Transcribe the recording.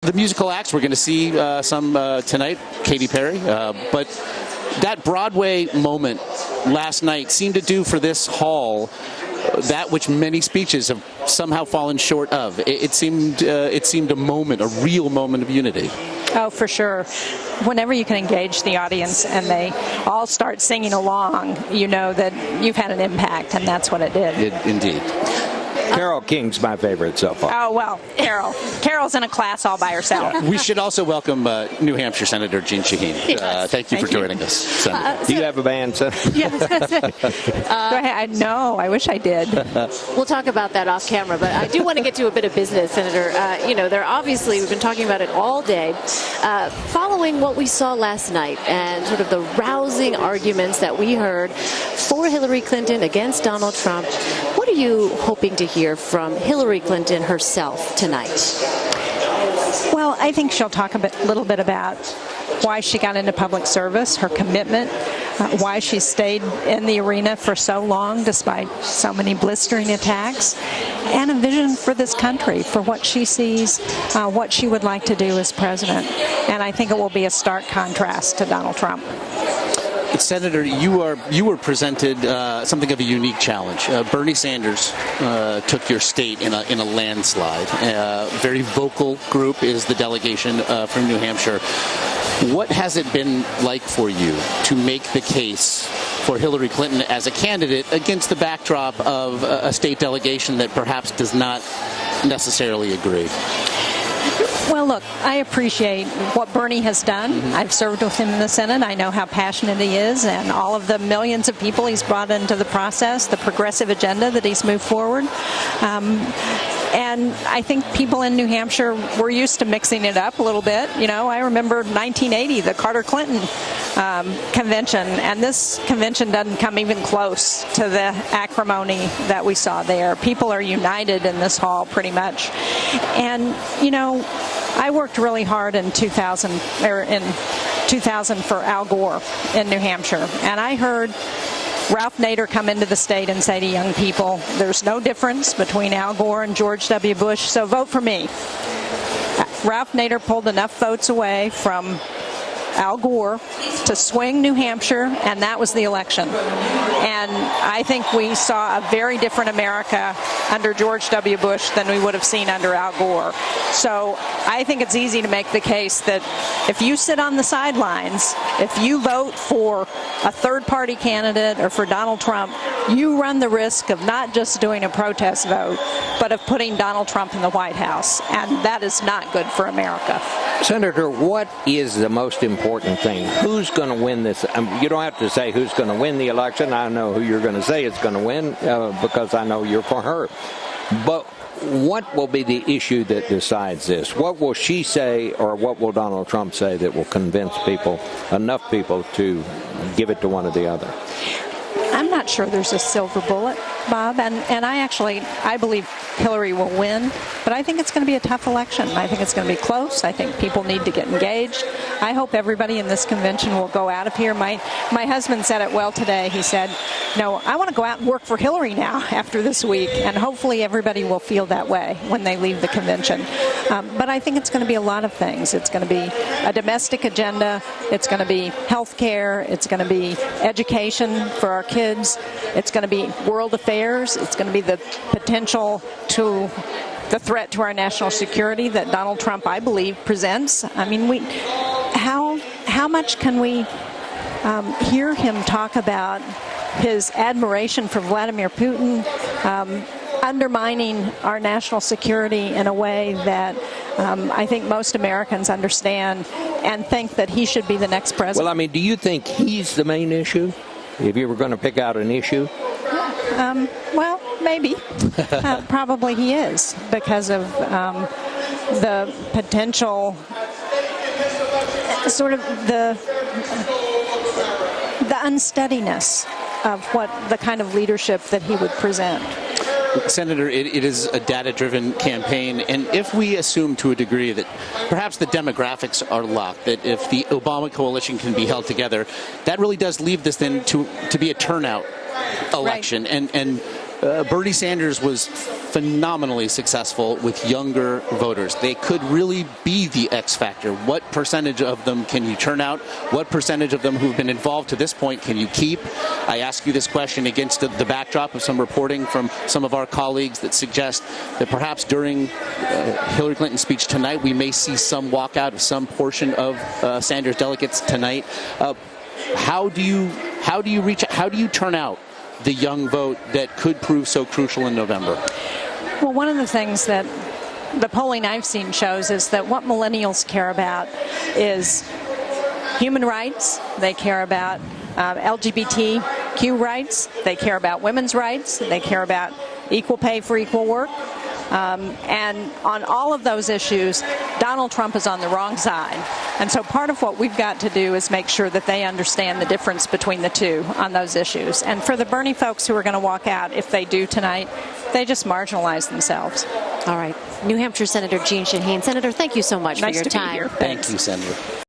the musical acts, we're going to see some tonight, Katy Perry, but that Broadway moment last night seemed to do for this hall that which many speeches have somehow fallen short of. It seemed a moment, a real moment of unity. Oh, for sure. Whenever you can engage the audience and they all start singing along, you know that you've had an impact, and that's what it did. Indeed. Carole King's my favorite so far. Oh, well, Carol's in a class all by herself. Yeah. We should also welcome New Hampshire Senator Jeanne Shaheen. Yes. Thank you for joining us, Senator. Do you have a band, Senator? No, I wish I did. We'll talk about that off camera, but I do want to get to a bit of business, Senator. They're obviously, we've been talking about it all day, following what we saw last night and sort of the rousing arguments that we heard for Hillary Clinton against Donald Trump. What are you hoping to hear from Hillary Clinton herself tonight? Well, I think she'll talk a little bit about why she got into public service, her commitment, why she stayed in the arena for so long despite so many blistering attacks, and a vision for this country, for what she sees, what she would like to do as president. And I think it will be a stark contrast to Donald Trump. Senator, you were presented something of a unique challenge. Bernie Sanders took your state in a landslide. Very vocal group is the delegation from New Hampshire. What has it been like for you to make the case for Hillary Clinton as a candidate against the backdrop of a state delegation that perhaps does not necessarily agree? Well, look, I appreciate what Bernie has done. I've served with him in the Senate. I know how passionate he is and all of the millions of people he's brought into the process, the progressive agenda that he's moved forward. And I think people in New Hampshire were used to mixing it up a little bit. I remember 1980, the Carter-Clinton convention, and this convention doesn't come even close to the acrimony that we saw there. People are united in this hall pretty much. And, I worked really hard in 2000 for Al Gore in New Hampshire, and I heard Ralph Nader come into the state and say to young people, there's no difference between Al Gore and George W. Bush, so vote for me. Ralph Nader pulled enough votes away from Al Gore to swing New Hampshire, and that was the election. And I think we saw a very different America under George W. Bush than we would have seen under Al Gore. So I think it's easy to make the case that if you sit on the sidelines, if you vote for a third-party candidate or for Donald Trump, you run the risk of not just doing a protest vote, but of putting Donald Trump in the White House. And that is not good for America. Senator, what is the most important thing? Who's going to win this? You don't have to say who's going to win the election. I know who you're going to say is going to win because I know you're for her. But what will be the issue that decides this? What will she say, or what will Donald Trump say that will convince people, enough people, to give it to one or the other? I'm not sure there's a silver bullet, Bob, and I believe Hillary will win, but I think it's going to be a tough election. I think it's going to be close. I think people need to get engaged. I hope everybody in this convention will go out of here. My husband said it well today. He said, no, I want to go out and work for Hillary now after this week, and hopefully everybody will feel that way when they leave the convention. But I think it's going to be a lot of things. It's going to be a domestic agenda. It's going to be health care. It's going to be education for our kids. It's going to be world affairs. It's going to be the potential to the threat to our national security that Donald Trump, I believe, presents. I mean, how much can we hear him talk about his admiration for Vladimir Putin, undermining our national security in a way that I think most Americans understand and think that he should be the next president. Well, I mean, do you think he's the main issue? If you were going to pick out an issue? Well, maybe. Probably he is, because of the potential, sort of the unsteadiness of what the kind of leadership that he would present. Senator, it is a data-driven campaign, and if we assume to a degree that perhaps the demographics are locked, that if the Obama coalition can be held together, that really does leave this then to be a turnout election. Right. And Bernie Sanders was phenomenally successful with younger voters. They could really be the X factor. What percentage of them can you turn out? What percentage of them who've been involved to this point can you keep? I ask you this question against the backdrop of some reporting from some of our colleagues that suggest that perhaps during Hillary Clinton's speech tonight, we may see some walkout of some portion of Sanders delegates tonight. How do you turn out the young vote that could prove so crucial in November? Well, one of the things that the polling I've seen shows is that what millennials care about is human rights. They care about LGBTQ rights. They care about women's rights. They care about equal pay for equal work. And on all of those issues, Donald Trump is on the wrong side. And so part of what we've got to do is make sure that they understand the difference between the two on those issues. And for the Bernie folks who are going to walk out, if they do tonight, they just marginalize themselves. All right. New Hampshire Senator Jeanne Shaheen. Senator, thank you so much for your time. Thank you, Senator.